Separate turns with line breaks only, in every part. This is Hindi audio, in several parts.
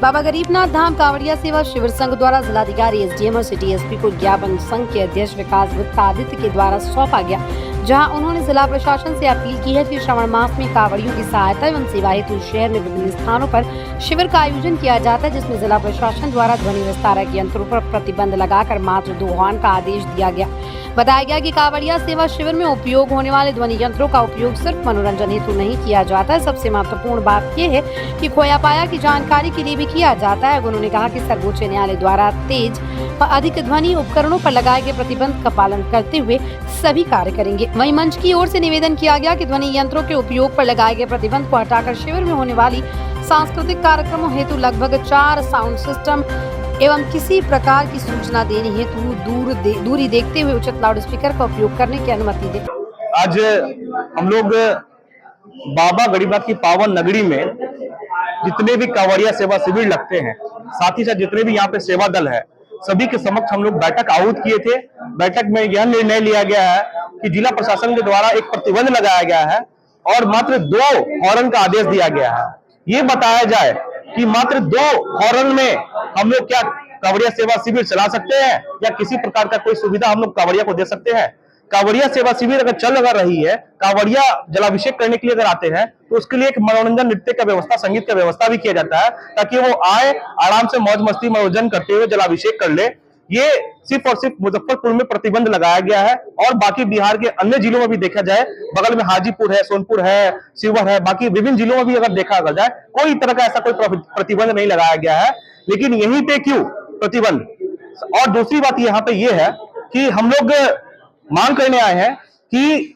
बाबा गरीबनाथ धाम कांवड़िया सेवा शिविर संघ द्वारा जिलाधिकारी एसडीएम और सिटी एसपी को ज्ञापन संघ के अध्यक्ष विकास गुप्ता आदित्य के द्वारा सौंपा गया, जहां उन्होंने जिला प्रशासन से अपील की है कि श्रावण मास में कांवड़ियों की सहायता एवं सेवा हेतु शहर में विभिन्न स्थानों पर शिविर का आयोजन किया जाता है, जिसमें जिला प्रशासन द्वारा ध्वनि विस्तारक यंत्रों पर प्रतिबंध लगाकर मात्र 2 हॉर्न का आदेश दिया गया। बताया गया कि कांवड़िया सेवा शिविर में उपयोग होने वाले ध्वनि यंत्रों का उपयोग सिर्फ मनोरंजन हेतु नहीं किया जाता है। सबसे महत्वपूर्ण बात यह है कि खोया पाया की जानकारी के लिए भी किया जाता है। उन्होंने कहा कि सर्वोच्च न्यायालय द्वारा तेज व अधिक ध्वनि उपकरणों पर लगाए गए प्रतिबंध का पालन करते हुए सभी कार्य करेंगे। वहीं मंच की ओर से निवेदन किया गया कि ध्वनि यंत्रों के उपयोग पर लगाए गए प्रतिबंध को हटाकर शिविर में होने वाली सांस्कृतिक कार्यक्रमों हेतु लगभग 4 साउंड सिस्टम एवं किसी प्रकार की सूचना देने हेतु दूरी देखते हुए उचित लाउड स्पीकर का उपयोग करने की अनुमति दे।
आज हम लोग बाबा गरीबनाथ की पावन नगरी में जितने भी कांवड़िया सेवा शिविर लगते हैं, साथ ही साथ जितने भी यहाँ पे सेवा दल है, सभी के समक्ष हम लोग बैठक आहूत किए थे। बैठक में यह निर्णय लिया गया है कि जिला प्रशासन के द्वारा एक प्रतिबंध लगाया गया है और मात्र 2 हॉर्न का आदेश दिया गया है। ये बताया जाए कि मात्र 2 हॉर्न में हम लोग क्या कांवड़िया सेवा शिविर चला सकते हैं या किसी प्रकार का कोई सुविधा हम लोग कांवड़िया को दे सकते हैं। कांवड़िया सेवा शिविर अगर चल अगर रही है, कांवड़िया जलाभिषेक करने के लिए अगर आते हैं तो उसके लिए एक मनोरंजन नृत्य का व्यवस्था, संगीत का व्यवस्था भी किया जाता है, ताकि वो आए आराम से मौज मस्ती मनोरंजन करते हुए जलाभिषेक कर ले। ये सिर्फ और सिर्फ मुजफ्फरपुर में प्रतिबंध लगाया गया है और बाकी बिहार के अन्य जिलों में भी देखा जाए, बगल में हाजीपुर है, सोनपुर है, शिवहर है, बाकी विभिन्न जिलों में भी अगर देखा जाए कोई तरह का ऐसा कोई प्रतिबंध नहीं लगाया गया है। लेकिन यहीं पे क्यों प्रतिबंध? और दूसरी बात यहाँ पे ये है कि हम लोग मांग करने आए हैं कि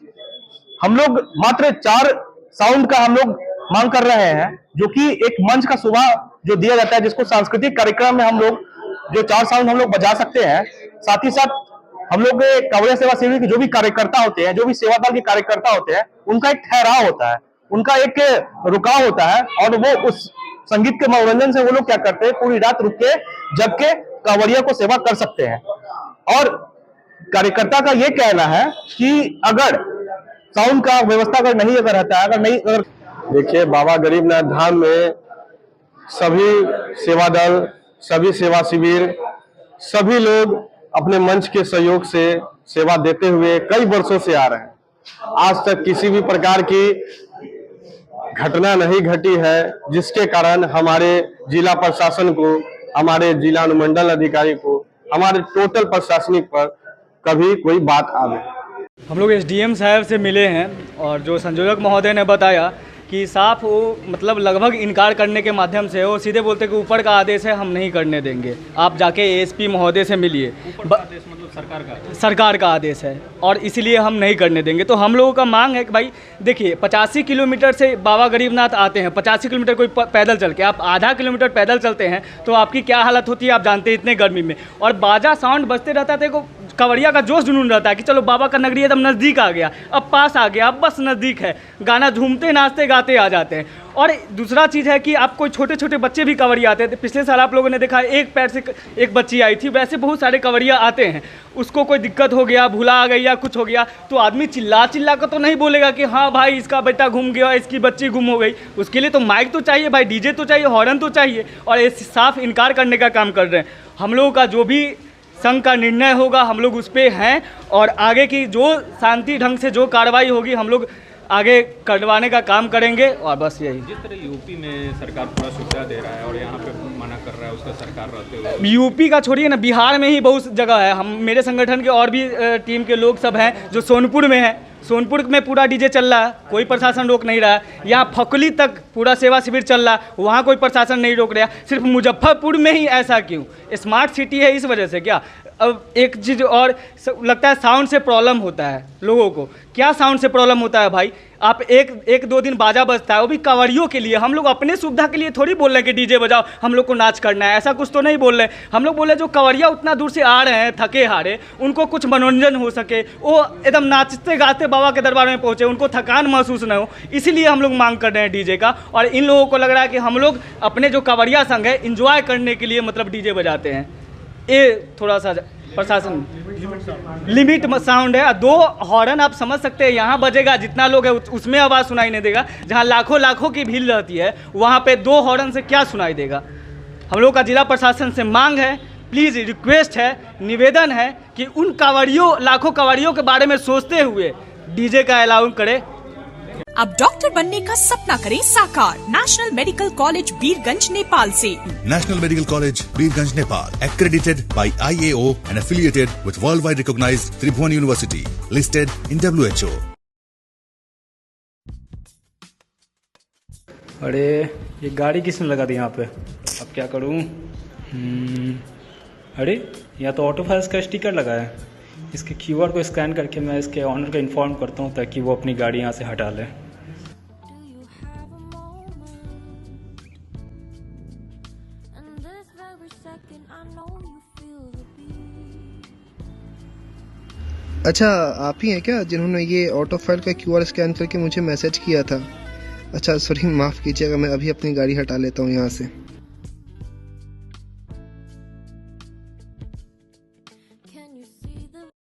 हम लोग मात्र 4 साउंड का हम लोग मांग कर रहे हैं, जो कि एक मंच का सुबह जो दिया जाता है, जिसको सांस्कृतिक कार्यक्रम में हम लोग जो 4 साउंड हम लोग बजा सकते हैं। साथ ही साथ हम लोग कांवड़िया सेवा शिविर के जो भी कार्यकर्ता होते हैं, जो भी सेवा दल के कार्यकर्ता होते हैं, उनका एक ठहराव होता है, उनका एक रुकाव होता है और वो उस संगीत के मनोरंजन से वो लोग क्या करते हैं, पूरी रात रुक के जबकि कांवड़िया को सेवा कर सकते हैं। और कार्यकर्ता का ये कहना है कि अगर साउंड का व्यवस्था अगर नहीं अगर रहता है, अगर
देखिए, बाबा गरीबनाथ धाम में सभी सेवा दल, सभी सेवा शिविर, सभी लोग अपने मंच के सहयोग से सेवा देते हुए कई वर्षों से आ रहे हैं। आज तक किसी भी प्रकार की घटना नहीं घटी है जिसके कारण हमारे जिला प्रशासन को, हमारे जिला अनुमंडल अधिकारी को, हमारे टोटल प्रशासनिक पर कभी कोई बात आवे।
हम लोग एसडीएम साहब से मिले हैं और जो संयोजक महोदय ने बताया कि साफ वो मतलब लगभग इनकार करने के माध्यम से वो सीधे बोलते कि ऊपर का आदेश है, हम नहीं करने देंगे, आप जाके एएसपी महोदय से मिलिए। मतलब सरकार का आदेश है और इसीलिए हम नहीं करने देंगे। तो हम लोगों का मांग है कि भाई देखिए, 85 किलोमीटर से बाबा गरीबनाथ आते हैं, 85 किलोमीटर कोई पैदल चल के, आप आधा किलोमीटर पैदल चलते हैं तो आपकी क्या हालत होती है आप जानते हैं, इतने गर्मी में। और बाजा साउंड बजते रहता है तो कांवड़िया का जोश जुनून रहता है कि चलो बाबा का नगरी एकदम नज़दीक आ गया, अब पास आ गया, अब बस नज़दीक है, गाना झूमते नाचते गाते आ जाते हैं। और दूसरा चीज़ है कि आप कोई छोटे छोटे बच्चे भी कांवड़िया आते हैं। पिछले साल आप लोगों ने देखा एक पैर से एक बच्ची आई थी, वैसे बहुत सारे कांवड़िया आते हैं। उसको कोई दिक्कत हो गया, भूला आ गई या कुछ हो गया तो आदमी चिल्ला चिल्ला कर तो नहीं बोलेगा कि हाँ भाई इसका बेटा घूम गया, इसकी बच्ची गुम हो गई। उसके लिए तो माइक तो चाहिए भाई, डीजे तो चाहिए, हॉर्न तो चाहिए। और ये साफ इनकार करने का काम कर रहे हैं। हम लोगों का जो भी संघ का निर्णय होगा हम लोग उस पर हैं और आगे की जो शांति ढंग से जो कार्रवाई होगी हम लोग आगे करवाने का काम करेंगे। और बस यही।
जिस तरह यूपी में सरकार पूरा सुविधा दे रहा है और यहाँ पे मना कर रहा है उसका सरकार रहते हुए,
यूपी का छोड़िए ना, बिहार में ही बहुत जगह है। हम मेरे संगठन के और भी टीम के लोग सब हैं जो सोनपुर में हैं। सोनपुर में पूरा डीजे चल रहा है, कोई प्रशासन रोक नहीं रहा है। यहाँ फकली तक पूरा सेवा शिविर चल रहा है, वहाँ कोई प्रशासन नहीं रोक रहा। सिर्फ मुजफ्फरपुर में ही ऐसा क्यों? स्मार्ट सिटी है इस वजह से क्या? अब एक चीज़ और लगता है साउंड से प्रॉब्लम होता है लोगों को। क्या साउंड से प्रॉब्लम होता है भाई? आप एक 2 दिन बाजा बजता है, वो भी कांवड़ियों के लिए। हम लोग अपने सुविधा के लिए थोड़ी बोल रहे हैं कि डीजे बजाओ, हम लोग को नाच करना है, ऐसा कुछ तो नहीं बोल रहे हैं। हम लोग बोले जो कांवड़िया उतना दूर से आ रहे हैं थके हारे, उनको कुछ मनोरंजन हो सके, वो एकदम नाचते गाते बाबा के दरबार में पहुँचे, उनको थकान महसूस न हो, इसीलिए हम लोग मांग कर रहे हैं डीजे का। और इन लोगों को लग रहा है कि हम लोग अपने जो कांवड़िया संघ है इंजॉय करने के लिए मतलब डीजे बजाते हैं। ये थोड़ा सा प्रशासन लिमिट साउंड है। 2 हॉर्न आप समझ सकते हैं, यहाँ बजेगा जितना लोग है उसमें आवाज़ सुनाई नहीं देगा। जहाँ लाखों लाखों की भीड़ रहती है वहाँ पे 2 हॉर्न से क्या सुनाई देगा? हम लोग का जिला प्रशासन से मांग है, प्लीज़ रिक्वेस्ट है, निवेदन है कि उन कांवड़ियों, लाखों कांवड़ियों के बारे में सोचते हुए डीजे का अलाउ करें।
अब डॉक्टर बनने का सपना करें साकार। National medical college Birgunj Nepal से।
National Medical College, Birganj, Nepal, accredited by IAO and affiliated with worldwide recognized Tribhuvan University, listed in WHO.
अरे ये गाड़ी किसने लगा दी यहाँ पे, अब क्या करूँ? अरे यहाँ तो ऑटो फाइल्स का स्टिकर लगा है, इसके QR को स्कैन करके मैं इसके ऑनर को इन्फॉर्म करता हूँ ताकि वो अपनी गाड़ी यहाँ से हटा ले।
अच्छा, आप ही हैं क्या जिन्होंने ये ऑटो फाइल का QR स्कैन करके मुझे मैसेज किया था? अच्छा सॉरी, माफ़ कीजिएगा, मैं अभी अपनी गाड़ी हटा लेता हूँ यहाँ से।